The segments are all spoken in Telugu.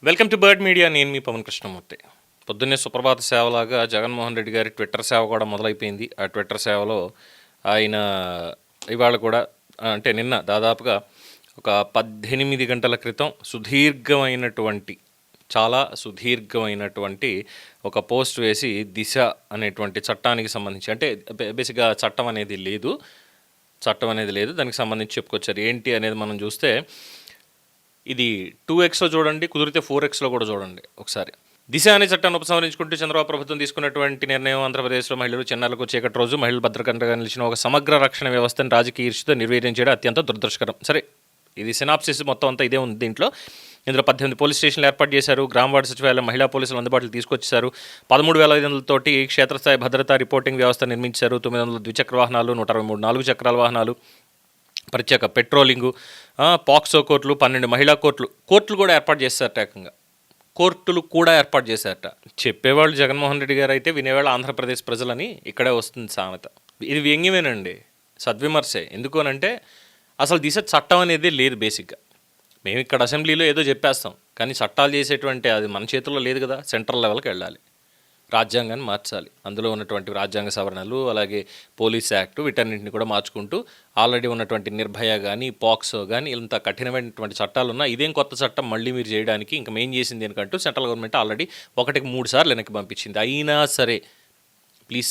Welcome to bird media. నేను మీ పవన్ కృష్ణమూర్తి. పొద్దున్నే సుప్రభాత సేవలాగా జగన్మోహన్ రెడ్డి గారి ట్విట్టర్ సేవ కూడా మొదలైపోయింది. ఆ ట్విట్టర్ సేవలో ఆయన ఇవాళ కూడా అంటే నిన్న దాదాపుగా ఒక 18 గంటల క్రితం చాలా సుదీర్ఘమైనటువంటి ఒక పోస్ట్ వేసి దిశ అనేటువంటి చట్టానికి సంబంధించి, అంటే బేసిక్గా చట్టం అనేది లేదు, దానికి సంబంధించి చెప్పుకొచ్చారు. ఏంటి అనేది మనం చూస్తే ఇది 2xలో చూడండి, కుదిరితే 4xలో కూడా చూడండి ఒకసారి. దిశ అనే చట్టాన్ని ఉపసంహరించుకుంటూ చంద్రబాబు ప్రభుత్వం తీసుకున్నటువంటి నిర్ణయం ఆంధ్రప్రదేశ్లో మహిళలు, చిన్నారులకు చీకటి రోజు మహిళలు భద్రకంటగా నిలిచిన ఒక సమగ్ర రక్షణ వ్యవస్థను రాజకీయ ఈర్ష్యతో నిర్వీర్యం చేయడం అత్యంత దురదృష్టకరం. సరే, ఇది సినాప్సిస్ మొత్తం అంతా ఇదే ఉంది. ఇందులో 18 పోలీస్ స్టేషన్లు ఏర్పాటు చేశారు. గ్రామ వార్డు సచివాలయం మహిళా పోలీసులు అందుబాటులో తీసుకొచ్చారు. 13,500 క్షేత్రస్థాయి భద్రతా రిపోర్టింగ్ వ్యవస్థ నిర్మించారు. 900 ద్విచక్ర వాహనాలు, 163 4 చక్రాల వాహనాలు, ప్రత్యేక పెట్రోలింగు, పాక్సో కోర్టులు, 12 మహిళా కోర్టులు కూడా ఏర్పాటు చేశారట. ఏకంగా కోర్టులు కూడా ఏర్పాటు చేశారట. చెప్పేవాళ్ళు జగన్మోహన్ రెడ్డి గారు అయితే వినేవాళ్ళు ఆంధ్రప్రదేశ్ ప్రజలని ఇక్కడే వస్తుంది సామెత. ఇది వ్యంగ్యమేనండి, సద్విమర్శే. ఎందుకు అనంటే అసలు దిశ చట్టం అనేది లేదు. బేసిక్గా మేము ఇక్కడ అసెంబ్లీలో ఏదో చెప్పేస్తాం, కానీ చట్టాలు చేసేటువంటి అది మన చేతుల్లో లేదు కదా. సెంట్రల్ లెవెల్కి వెళ్ళాలి, రాజ్యాంగాన్ని మార్చాలి, అందులో ఉన్నటువంటి రాజ్యాంగ సవరణలు, అలాగే పోలీస్ యాక్టు, వీటన్నింటిని కూడా మార్చుకుంటూ ఆల్రెడీ ఉన్నటువంటి నిర్భయ కానీ, పాక్సో కానీ, ఇంత కఠినమైనటువంటి చట్టాలు ఉన్నా ఇదేం కొత్త చట్టం మళ్ళీ మీరు చేయడానికి, ఇంకా మేం చేసింది ఎందుకంటూ సెంట్రల్ గవర్నమెంట్ ఆల్రెడీ 1-3 సార్లు వెనక్కి పంపించింది. అయినా సరే ప్లీజ్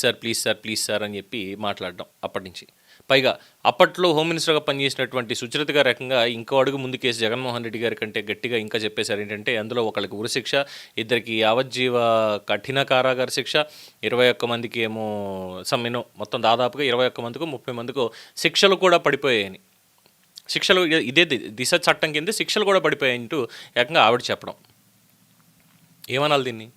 సార్ అని చెప్పి మాట్లాడడం అప్పటి నుంచి. పైగా అప్పట్లో హోమ్ మినిస్టర్గా పనిచేసినటువంటి సుచరిత గారు రకంగా ఇంకో అడుగు ముందుకేసి జగన్మోహన్ రెడ్డి గారి కంటే గట్టిగా ఇంకా చెప్పేశారు. ఏంటంటే అందులో ఒకళ్ళకి ఉరిశిక్ష, ఇద్దరికి యావజ్జీవ కఠిన కారాగార శిక్ష, 21 మందికి ఏమో మొత్తం దాదాపుగా 21 మందికో 30 మందికో శిక్షలు కూడా పడిపోయాయని. శిక్షలు ఇదే దిశ చట్టం కింద శిక్షలు కూడా పడిపోయాయంటూ ఏకంగా ఆవిడ చెప్పడం. ఏమనాలి దీన్ని?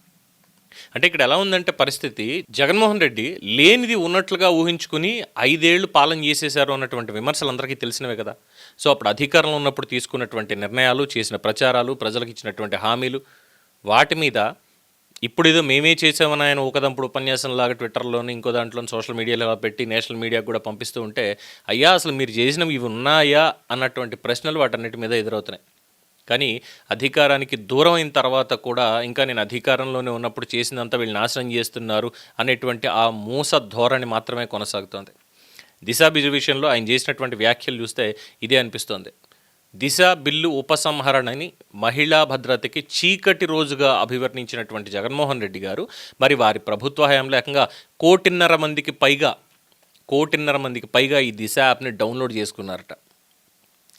అంటే ఇక్కడ ఎలా ఉందంటే పరిస్థితి, జగన్మోహన్ రెడ్డి లేనిది ఉన్నట్లుగా ఊహించుకుని 5 ఏళ్లు పాలన చేసేశారు అన్నటువంటి విమర్శలు అందరికీ తెలిసినవే కదా. సో అప్పుడు అధికారంలో ఉన్నప్పుడు తీసుకున్నటువంటి నిర్ణయాలు, చేసిన ప్రచారాలు, ప్రజలకు ఇచ్చినటువంటి హామీలు, వాటి మీద ఇప్పుడు ఏదో మేమే చేసామని ఆయన ఊకదంపుడు ఉపన్యాసంలాగా ట్విట్టర్లోని ఇంకో దాంట్లో సోషల్ మీడియాలో పెట్టి నేషనల్ మీడియాకు కూడా పంపిస్తూ ఉంటే, అయ్యా అసలు మీరు చేసినవి ఇవి ఉన్నాయా అన్నటువంటి ప్రశ్నలు వాటన్నిటి మీద ఎదురవుతున్నాయి. కానీ అధికారానికి దూరం అయిన తర్వాత కూడా ఇంకా నేను అధికారంలోనే ఉన్నప్పుడు చేసినంత వీళ్ళు నాశనం చేస్తున్నారు అనేటువంటి ఆ మూస ధోరణి మాత్రమే కొనసాగుతోంది. దిశ బిల్లు విషయంలో ఆయన చేసినటువంటి వ్యాఖ్యలు చూస్తే ఇదే అనిపిస్తోంది. దిశ బిల్లు ఉపసంహరణని మహిళా భద్రతకి చీకటి రోజుగా అభివర్ణించినటువంటి జగన్మోహన్ రెడ్డి గారు మరి వారి ప్రభుత్వ హయాంలో ఏకంగా 1,5 మందికి పైగా ఈ దిశ యాప్ని డౌన్లోడ్ చేసుకున్నారట.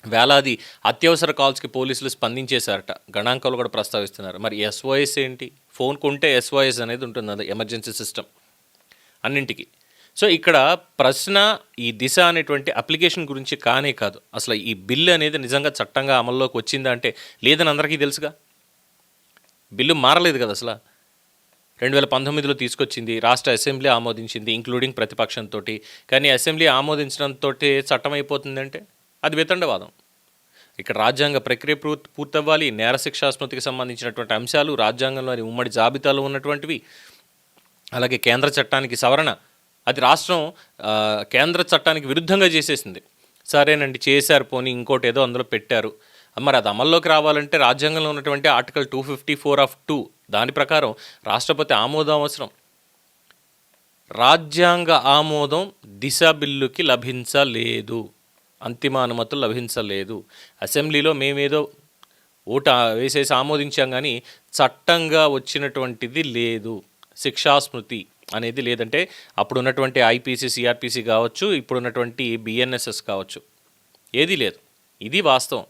వేలాది అత్యవసర కాల్స్కి పోలీసులు స్పందించేశారట. గణాంకాలు కూడా ప్రస్తావిస్తున్నారు. మరి SOS ఏంటి? ఫోన్ కొంటే SOS అనేది ఉంటుంది, అది ఎమర్జెన్సీ సిస్టమ్ అన్నింటికి. సో ఇక్కడ ప్రశ్న ఈ దిశ అనేటువంటి అప్లికేషన్ గురించి కానే కాదు. అసలు ఈ బిల్లు అనేది నిజంగా చట్టంగా అమల్లోకి వచ్చిందా అంటే లేదని అందరికీ తెలుసుగా. బిల్లు మారలేదు కదా అసలు. 2019లో తీసుకొచ్చింది, రాష్ట్ర అసెంబ్లీ ఆమోదించింది, ఇంక్లూడింగ్ ప్రతిపక్షంతో. కానీ అసెంబ్లీ ఆమోదించడంతో చట్టం అయిపోతుందంటే అది వితండవాదం. ఇక్కడ రాజ్యాంగ ప్రక్రియ పూర్తవ్వాలి. నేర శిక్షా స్మృతికి సంబంధించినటువంటి అంశాలు రాజ్యాంగంలోని ఉమ్మడి జాబితాలో ఉన్నటువంటివి, అలాగే కేంద్ర చట్టానికి సవరణ, అది రాష్ట్రం కేంద్ర చట్టానికి విరుద్ధంగా చేసేసింది. సరేనండి చేశారు, పోనీ ఇంకోటి ఏదో అందులో పెట్టారు. మరి అది అమల్లోకి రావాలంటే రాజ్యాంగంలో ఉన్నటువంటి ఆర్టికల్ 254(2) దాని ప్రకారం రాష్ట్రపతి ఆమోదం అవసరం. రాజ్యాంగ ఆమోదం దిశ బిల్లుకి లభించలేదు, అంతిమ అనుమతులు లభించలేదు. అసెంబ్లీలో మేమేదో ఓటు వేసేసి ఆమోదించాం, కానీ చట్టంగా వచ్చినటువంటిది లేదు. శిక్షాస్మృతి అనేది లేదంటే అప్పుడు ఉన్నటువంటి IPC CRPC కావచ్చు, ఇప్పుడున్నటువంటి BNSS కావచ్చు, ఏదీ లేదు. ఇది వాస్తవం.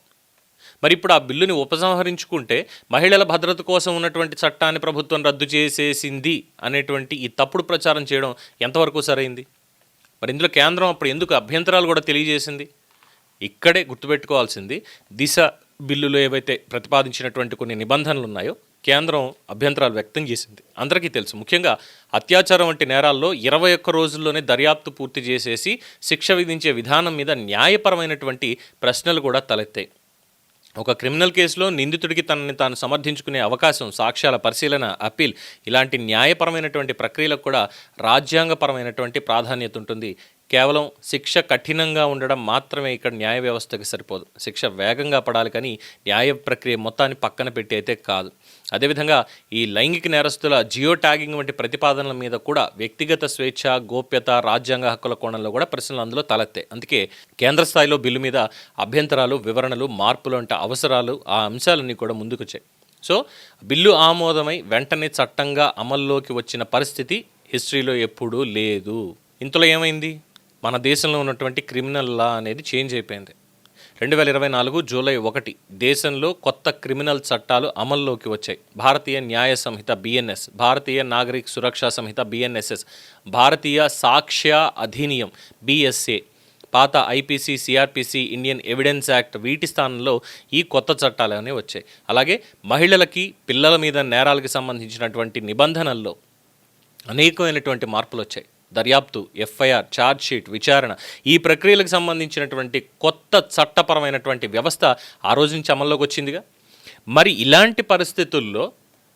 మరి ఇప్పుడు ఆ బిల్లుని ఉపసంహరించుకుంటే మహిళల భద్రత కోసం ఉన్నటువంటి చట్టాన్ని ప్రభుత్వం రద్దు చేసేసింది అనేటువంటి ఈ తప్పుడు ప్రచారం చేయడం ఎంతవరకు సరైంది? మరి ఇందులో కేంద్రం అప్పుడు ఎందుకు అభ్యంతరాలు కూడా తెలియజేసింది? ఇక్కడే గుర్తుపెట్టుకోవాల్సింది, దిశ బిల్లులో ఏవైతే ప్రతిపాదించినటువంటి కొన్ని నిబంధనలు ఉన్నాయో కేంద్రం అభ్యంతరాలు వ్యక్తం చేసింది. అందరికీ తెలుసు. ముఖ్యంగా అత్యాచారం వంటి నేరాల్లో 21 రోజుల్లోనే దర్యాప్తు పూర్తి చేసేసి శిక్ష విధించే విధానం మీద న్యాయపరమైనటువంటి ప్రశ్నలు కూడా తలెత్తాయి. ఒక క్రిమినల్ కేసులో నిందితుడికి తనని తాను సమర్థించుకునే అవకాశం, సాక్ష్యాల పరిశీలన, అప్పీల్, ఇలాంటి న్యాయపరమైనటువంటి ప్రక్రియలకు కూడా రాజ్యాంగపరమైనటువంటి ప్రాధాన్యత ఉంటుంది. కేవలం శిక్ష కఠినంగా ఉండడం మాత్రమే ఇక్కడ న్యాయ వ్యవస్థకి సరిపోదు. శిక్ష వేగంగా పడాలి, కానీ న్యాయ ప్రక్రియ మొత్తాన్ని పక్కన పెట్టి అయితే కాదు. అదేవిధంగా ఈ లైంగిక నేరస్తుల జియో ట్యాగింగ్ వంటి ప్రతిపాదనల మీద కూడా వ్యక్తిగత స్వేచ్ఛ, గోప్యత, రాజ్యాంగ హక్కుల కోణంలో కూడా ప్రశ్నలు అందులో తలెత్తాయి. అందుకే కేంద్ర స్థాయిలో బిల్లు మీద అభ్యంతరాలు, వివరణలు, మార్పులు అంటే అవసరాలు, ఆ అంశాలన్నీ కూడా ముందుకొచ్చాయి. సో బిల్లు ఆమోదమై వెంటనే చట్టంగా అమల్లోకి వచ్చిన పరిస్థితి హిస్టరీలో ఎప్పుడూ లేదు. ఇంతలో ఏమైంది? మన దేశంలో ఉన్నటువంటి క్రిమినల్ లా అనేది చేంజ్ అయిపోయింది. 2024 జూలై 1 దేశంలో కొత్త క్రిమినల్ చట్టాలు అమల్లోకి వచ్చాయి. భారతీయ న్యాయ సంహిత BNS, భారతీయ నాగరిక సురక్షా సంహిత BNSS, భారతీయ సాక్ష్య అధినియం BSA, పాత IPC, CRPC, Indian evidence act, వీటి స్థానంలో ఈ కొత్త చట్టాలు అనేవి వచ్చాయి. అలాగే మహిళలకి, పిల్లల మీద నేరాలకు సంబంధించినటువంటి నిబంధనల్లో అనేకమైనటువంటి మార్పులు వచ్చాయి. దర్యాప్తు, FIR, ఛార్జ్ షీట్, విచారణ, ఈ ప్రక్రియలకు సంబంధించినటువంటి కొత్త చట్టపరమైనటువంటి వ్యవస్థ ఆ రోజు నుంచి అమల్లోకి వచ్చిందిగా. మరి ఇలాంటి పరిస్థితుల్లో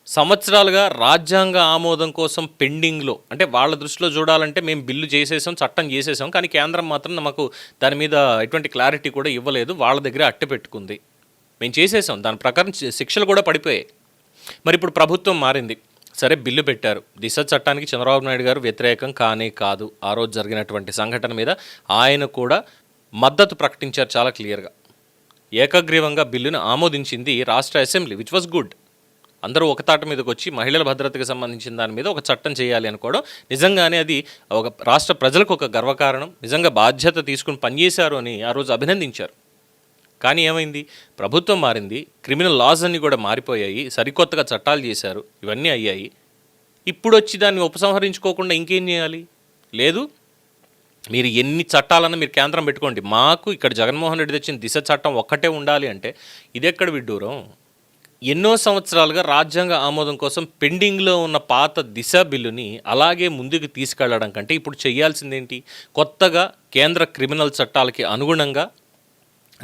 సంవత్సరాలుగా రాజ్యాంగ ఆమోదం కోసం పెండింగ్లో, అంటే వాళ్ళ దృష్టిలో చూడాలంటే మేము బిల్లు చేసేసాం, చట్టం చేసేసాం, కానీ కేంద్రం మాత్రం మాకు దాని మీద ఎటువంటి క్లారిటీ కూడా ఇవ్వలేదు, వాళ్ళ దగ్గర అట్టు పెట్టుకుంది. మేము చేసేసాం, దాని ప్రకారం శిక్షలు కూడా పడిపోయాయి. మరి ఇప్పుడు ప్రభుత్వం మారింది, సరే బిల్లు పెట్టారు. దిశ చట్టానికి చంద్రబాబు నాయుడు గారు వ్యతిరేకం కానే కాదు. ఆ రోజు జరిగినటువంటి సంఘటన మీద ఆయన కూడా మద్దతు ప్రకటించారు చాలా క్లియర్గా. ఏకగ్రీవంగా బిల్లును ఆమోదించింది రాష్ట్ర అసెంబ్లీ, విచ్ వాజ్ గుడ్. అందరూ ఒక తాట మీదకి వచ్చి మహిళల భద్రతకు సంబంధించిన దాని మీద ఒక చట్టం చేయాలి అనుకోవడం నిజంగానే అది ఒక రాష్ట్ర ప్రజలకు ఒక గర్వకారణం. నిజంగా బాధ్యత తీసుకుని పనిచేశారు అని ఆ రోజు అభినందించారు. కానీ ఏమైంది? ప్రభుత్వం మారింది, క్రిమినల్ లాస్ అన్నీ కూడా మారిపోయాయి, సరికొత్తగా చట్టాలు చేశారు, ఇవన్నీ అయ్యాయి. ఇప్పుడు వచ్చి దాన్ని ఉపసంహరించుకోకుండా ఇంకేం చేయాలి? లేదు, మీరు ఎన్ని చట్టాలన్నా మీరు కేంద్రం పెట్టుకోండి, మాకు ఇక్కడ జగన్మోహన్ రెడ్డి తెచ్చిన దిశ చట్టం ఒక్కటే ఉండాలి అంటే ఇదెక్కడ విడ్డూరం? ఎన్నో సంవత్సరాలుగా రాజ్యాంగ ఆమోదం కోసం పెండింగ్లో ఉన్న పాత దిశ బిల్లుని అలాగే ముందుకు తీసుకెళ్లడం కంటే ఇప్పుడు చేయాల్సిందేంటి? కొత్తగా కేంద్ర క్రిమినల్ చట్టాలకి అనుగుణంగా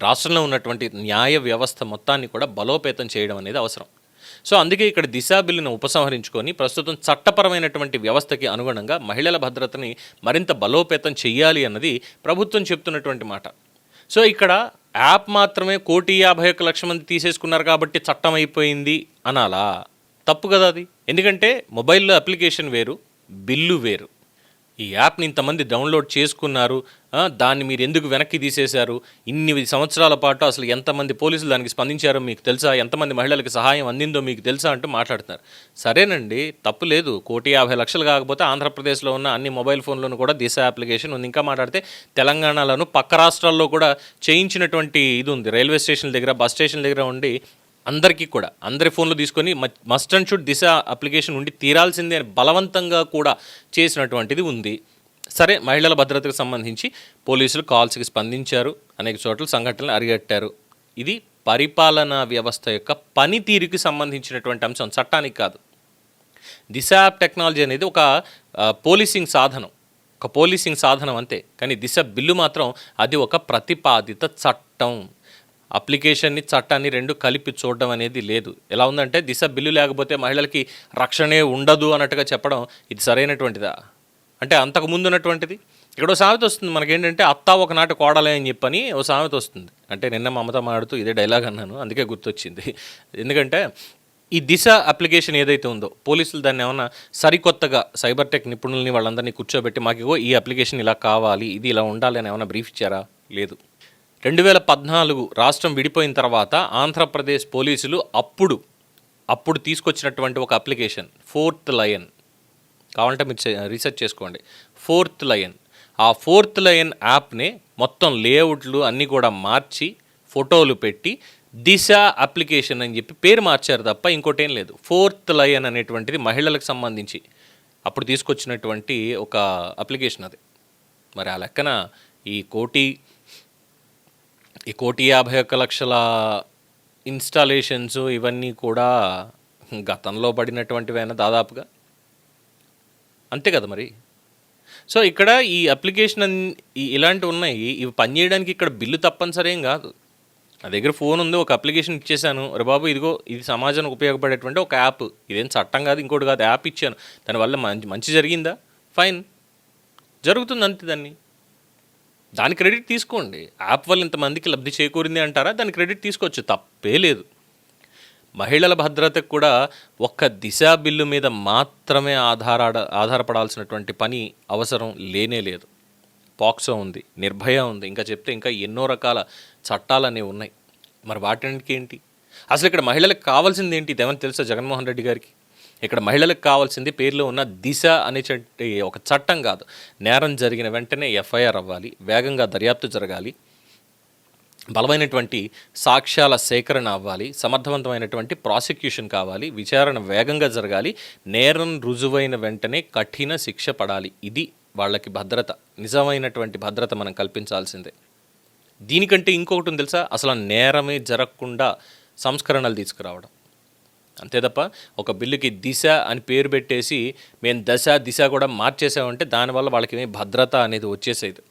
రాష్ట్రంలో ఉన్నటువంటి న్యాయ వ్యవస్థ మొత్తాన్ని కూడా బలోపేతం చేయడం అనేది అవసరం. సో అందుకే ఇక్కడ దిశా బిల్లును ఉపసంహరించుకొని ప్రస్తుతం చట్టపరమైనటువంటి వ్యవస్థకి అనుగుణంగా మహిళల భద్రతని మరింత బలోపేతం చెయ్యాలి అన్నది ప్రభుత్వం చెప్తున్నటువంటి మాట. సో ఇక్కడ యాప్ మాత్రమే 1,51,00,000 మంది తీసేసుకున్నారు కాబట్టి చట్టం అయిపోయింది అనాలా? తప్పు కదా అది. ఎందుకంటే మొబైల్లో అప్లికేషన్ వేరు, బిల్లు వేరు. ఈ యాప్ని ఇంతమంది డౌన్లోడ్ చేసుకున్నారు, దాన్ని మీరు ఎందుకు వెనక్కి తీసేశారు, ఇన్ని సంవత్సరాల పాటు అసలు ఎంతమంది పోలీసులు దానికి స్పందించారో మీకు తెలుసా, ఎంతమంది మహిళలకు సహాయం అందిందో మీకు తెలుసా అంటూ మాట్లాడుతున్నారు. సరేనండి, తప్పు లేదు. 1,50,00,000 కాకపోతే ఆంధ్రప్రదేశ్లో ఉన్న అన్ని మొబైల్ ఫోన్లను కూడా దిశ అప్లికేషన్ ఉంది. ఇంకా మాట్లాడితే తెలంగాణలోను పక్క రాష్ట్రాల్లో కూడా చేయించినటువంటి ఇది ఉంది. రైల్వే స్టేషన్ల దగ్గర, బస్ స్టేషన్ల దగ్గర ఉండి అందరికీ కూడా అందరి ఫోన్లు తీసుకొని must and should Disha application ఉండి తీరాల్సిందే అని బలవంతంగా కూడా చేసినటువంటిది ఉంది. సరే, మహిళల భద్రతకు సంబంధించి పోలీసులు కాల్స్కి స్పందించారు, అనేక చోట్ల సంఘటనలు అరిగట్టారు. ఇది పరిపాలనా వ్యవస్థ యొక్క పనితీరుకి సంబంధించినటువంటి అంశం, చట్టానికి కాదు. దిశ యాప్ టెక్నాలజీ అనేది ఒక పోలీసింగ్ సాధనం అంతే. కానీ దిశ బిల్లు మాత్రం అది ఒక ప్రతిపాదిత చట్టం. అప్లికేషన్ని, చట్టాన్ని రెండు కలిపి చూడడం అనేది లేదు. ఎలా ఉందంటే దిశ బిల్లు లేకపోతే మహిళలకి రక్షణే ఉండదు అన్నట్టుగా చెప్పడం ఇది సరైనటువంటిదా? అంటే అంతకు ముందు ఉన్నటువంటిది ఇక్కడ ఓ సామెత వస్తుంది మనకేంటంటే, అత్త ఒకనాటి కోడలే అని చెప్పని ఓ సామెత వస్తుంది. అంటే నిన్న మమత మాడుతూ ఇదే డైలాగ్ అన్నాను, అందుకే గుర్తొచ్చింది. ఎందుకంటే ఈ దిశ అప్లికేషన్ ఏదైతే ఉందో, పోలీసులు దాన్ని ఏమన్నా సరికొత్తగా సైబర్ టెక్ నిపుణుల్ని వాళ్ళందరినీ కూర్చోబెట్టి మాకు ఈ అప్లికేషన్ ఇలా కావాలి, ఇది ఇలా ఉండాలి అని ఏమైనా బ్రీఫ్ ఇచ్చారా? లేదు. 2014 రాష్ట్రం విడిపోయిన తర్వాత ఆంధ్రప్రదేశ్ పోలీసులు అప్పుడు తీసుకొచ్చినటువంటి ఒక అప్లికేషన్ ఫోర్త్ లయన్, కావాలంటే మీరు రీసెర్చ్ చేసుకోండి. ఫోర్త్ లయన్, ఆ ఫోర్త్ లయన్ యాప్నే మొత్తం లేఅవుట్లు అన్నీ కూడా మార్చి ఫోటోలు పెట్టి దిశ అప్లికేషన్ అని చెప్పి పేరు మార్చారు తప్ప ఇంకోటేం లేదు. ఫోర్త్ లయన్ అనేటువంటిది మహిళలకు సంబంధించి అప్పుడు తీసుకొచ్చినటువంటి ఒక అప్లికేషన్ అది. మరి ఆ లెక్కన ఈ 1,51,00,000 ఇన్స్టాలేషన్స్ ఇవన్నీ కూడా గతంలో పడినటువంటివైనా దాదాపుగా అంతే కదా మరి. సో ఇక్కడ ఈ అప్లికేషన్ ఇలాంటివి ఉన్నాయి, ఇవి పనిచేయడానికి ఇక్కడ బిల్లు తప్పనిసరి ఏం కాదు. నా దగ్గర ఫోన్ ఉంది, ఒక అప్లికేషన్ ఇచ్చేసాను, అరే బాబు ఇదిగో ఇది సమాజానికి ఉపయోగపడేటువంటి ఒక యాప్, ఇదేం చట్టం కాదు ఇంకోటి కాదు, యాప్ ఇచ్చాను, దానివల్ల మంచి జరిగిందా? ఫైన్, జరుగుతుంది అంతే. దాన్ని దాని క్రెడిట్ తీసుకోండి. యాప్ వల్ల ఇంతమందికి లబ్ధి చేకూరింది అంటారా, దాని క్రెడిట్ తీసుకోవచ్చు, తప్పే లేదు. మహిళల భద్రతకు కూడా ఒక్క దిశ బిల్లు మీద మాత్రమే ఆధారపడాల్సినటువంటి పని అవసరం లేనే లేదు. పాక్సో ఉంది, నిర్భయ ఉంది, ఇంకా చెప్తే ఇంకా ఎన్నో రకాల చట్టాలు అనేవి ఉన్నాయి. మరి వాటికి ఏంటి? అసలు ఇక్కడ మహిళలకు కావాల్సింది ఏంటి? ఇదేమని తెలుసా జగన్మోహన్ రెడ్డి గారికి? ఇక్కడ మహిళలకు కావాల్సింది పేరులో ఉన్న దిశ అనే ఒక చట్టం కాదు. నేరం జరిగిన వెంటనే ఎఫ్ఐఆర్ అవ్వాలి, వేగంగా దర్యాప్తు జరగాలి, బలమైనటువంటి సాక్ష్యాల సేకరణ అవ్వాలి, సమర్థవంతమైనటువంటి ప్రాసిక్యూషన్ కావాలి, విచారణ వేగంగా జరగాలి, నేరం రుజువైన వెంటనే కఠిన శిక్ష పడాలి. ఇది వాళ్ళకి భద్రత, నిజమైనటువంటి భద్రత మనం కల్పించాల్సిందే. దీనికంటే ఇంకొకటి ఉంది తెలుసా? అసలు నేరమే జరగకుండా సంస్కరణలు తీసుకురావడం. అంతే తప్ప ఒక బిల్లుకి దిశ అని పేరు పెట్టేసి మేము దశ దిశ కూడా మార్చేసామంటే దానివల్ల వాళ్ళకి ఏమీ భద్రత అనేది వచ్చేసేది.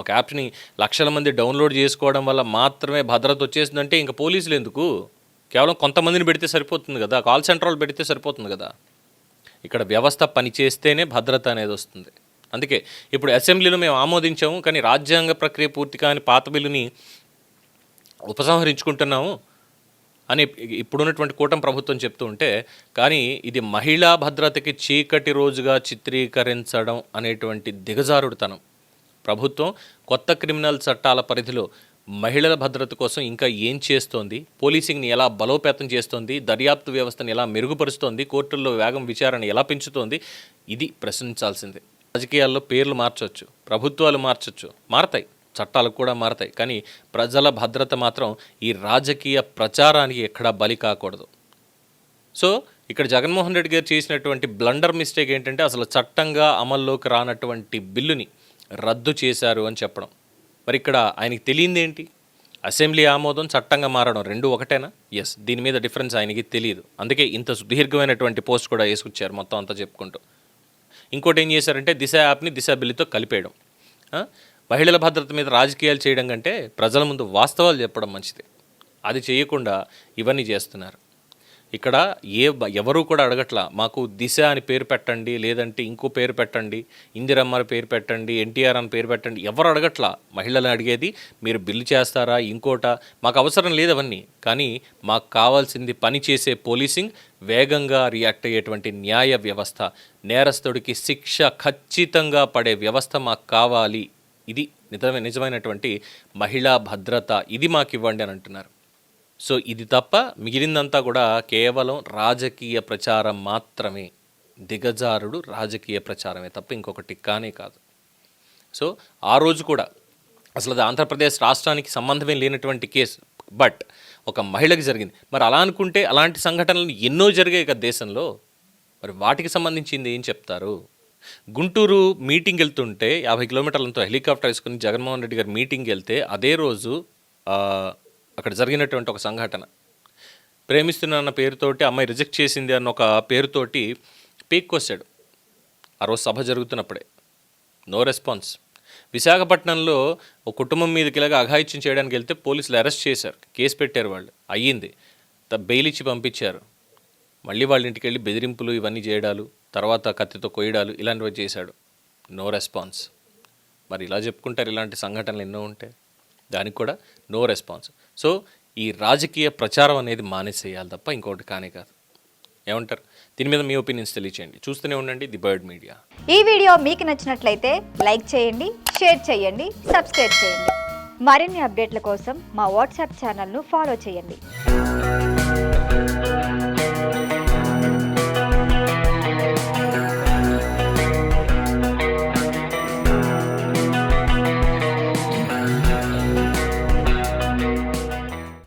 ఒక యాప్ని లక్షల మంది డౌన్లోడ్ చేసుకోవడం వల్ల మాత్రమే భద్రత వచ్చేసిందంటే ఇంకా పోలీసులు ఎందుకు? కేవలం కొంతమందిని పెడితే సరిపోతుంది కదా, కాల్ సెంటర్ పెడితే సరిపోతుంది కదా. ఇక్కడ వ్యవస్థ పనిచేస్తేనే భద్రత అనేది వస్తుంది. అందుకే ఇప్పుడు అసెంబ్లీలో మేము ఆమోదించాము, కానీ రాజ్యాంగ ప్రక్రియ పూర్తి కాని పాత బిల్లుని ఉపసంహరించుకుంటున్నాము అని ఇప్పుడున్నటువంటి కూటమి ప్రభుత్వం చెప్తూ ఉంటే, కానీ ఇది మహిళా భద్రతకి చీకటి రోజుగా చిత్రీకరించడం అనేటువంటి దిగజారుడుతనం. ప్రభుత్వం కొత్త క్రిమినల్ చట్టాల పరిధిలో మహిళల భద్రత కోసం ఇంకా ఏం చేస్తోంది, పోలీసింగ్ని ఎలా బలోపేతం చేస్తోంది, దర్యాప్తు వ్యవస్థను ఎలా మెరుగుపరుస్తోంది, కోర్టుల్లో వేగం విచారణ ఎలా పెంచుతోంది, ఇది ప్రశ్నించాల్సిందే. రాజకీయాల్లో పేర్లు మార్చవచ్చు, ప్రభుత్వాలు మార్చవచ్చు, మారతాయి, చట్టాలు కూడా మారతాయి, కానీ ప్రజల భద్రత మాత్రం ఈ రాజకీయ ప్రచారానికి ఎక్కడా బలి కాకూడదు. సో ఇక్కడ జగన్మోహన్ రెడ్డి గారు చేసినటువంటి బ్లండర్ మిస్టేక్ ఏంటంటే అసలు చట్టంగా అమల్లోకి రానటువంటి బిల్లుని రద్దు చేశారు అని చెప్పడం. మరి ఇక్కడ ఆయనకి తెలియంది ఏంటి? అసెంబ్లీ ఆమోదం, చట్టంగా మారడం రెండు ఒకటేనా? ఎస్, దీని మీద డిఫరెన్స్ ఆయనకి తెలియదు. అందుకే ఇంత సుదీర్ఘమైనటువంటి పోస్ట్ కూడా వేసుకొచ్చారు మొత్తం అంతా చెప్పుకుంటూ. ఇంకోటి ఏం చేశారంటే దిశ యాప్ని దిశ బిల్లుతో కలిపేయడం. మహిళల భద్రత మీద రాజకీయాలు చేయడం కంటే ప్రజల ముందు వాస్తవాలు చెప్పడం మంచిది. అది చేయకుండా ఇవన్నీ చేస్తున్నారు. ఇక్కడ ఎవరు కూడా అడగట్లా మాకు దిశ అని పేరు పెట్టండి, లేదంటే ఇంకో పేరు పెట్టండి, ఇందిరమ్మ పేరు పెట్టండి, ఎన్టీఆర్ అని పేరు పెట్టండి, ఎవరు అడగట్లా. మహిళలు అడిగేది మీరు బిల్లు చేస్తారా, ఇంకోట, మాకు అవసరం లేదు అవన్నీ. కానీ మాకు కావాల్సింది పని చేసే పోలీసింగ్, వేగంగా రియాక్ట్ అయ్యేటువంటి న్యాయ వ్యవస్థ, నేరస్తుడికి శిక్ష ఖచ్చితంగా పడే వ్యవస్థ మాకు కావాలి. ఇది నిజమైనటువంటి మహిళా భద్రత, ఇది మాకు ఇవ్వండి అని అంటున్నారు. సో ఇది తప్ప మిగిలిందంతా కూడా కేవలం రాజకీయ ప్రచారం మాత్రమే, దిగజారుడు రాజకీయ ప్రచారమే తప్ప ఇంకొకటి కానే కాదు. సో ఆ రోజు కూడా అసలు అది ఆంధ్రప్రదేశ్ రాష్ట్రానికి సంబంధమే లేనటువంటి కేసు, బట్ ఒక మహిళకి జరిగింది. మరి అలా అనుకుంటే అలాంటి సంఘటనలు ఎన్నో జరిగాయి కదా దేశంలో, మరి వాటికి సంబంధించింది ఏం చెప్తారు? గుంటూరు మీటింగ్ వెళ్తుంటే 50 కిలోమీటర్లతో హెలికాప్టర్ వేసుకుని జగన్మోహన్ రెడ్డి గారు మీటింగ్కి వెళ్తే అదే రోజు అక్కడ జరిగినటువంటి ఒక సంఘటన, ప్రేమిస్తున్న పేరుతోటి అమ్మాయి రిజెక్ట్ చేసింది అన్న ఒక పేరుతోటి పీక్కొచ్చాడు. ఆ రోజు సభ జరుగుతున్నప్పుడే నో రెస్పాన్స్. విశాఖపట్నంలో ఒక కుటుంబం మీదకి ఇలాగా అఘాయిత్యం చేయడానికి వెళ్తే పోలీసులు అరెస్ట్ చేశారు, కేసు పెట్టారు, వాళ్ళు అయ్యింది, బెయిల్ ఇచ్చి పంపించారు. మళ్ళీ వాళ్ళ ఇంటికి వెళ్ళి బెదిరింపులు ఇవన్నీ చేయడాలు, తర్వాత కత్తితో కొయ్యడాలు, ఇలాంటివి చేశాడు. No response. మరి ఇలా చెప్పుకుంటారు, ఇలాంటి సంఘటనలు ఎన్నో ఉంటాయి, దానికి కూడా నో రెస్పాన్స్. సో ఈ రాజకీయ ప్రచారం అనేది మానేసేయాలి తప్ప ఇంకోటి కానే కాదు. ఏమంటారు? దీని మీద మీ ఒపీనియన్స్ తెలియచేయండి. చూస్తూనే ఉండండి ది బర్డ్ మీడియా. ఈ వీడియో మీకు నచ్చినట్లయితే లైక్ చేయండి, షేర్ చేయండి, సబ్స్క్రైబ్ చేయండి. మరిన్ని అప్డేట్ల కోసం మా వాట్సాప్ ఛానల్ను ఫాలో చేయండి.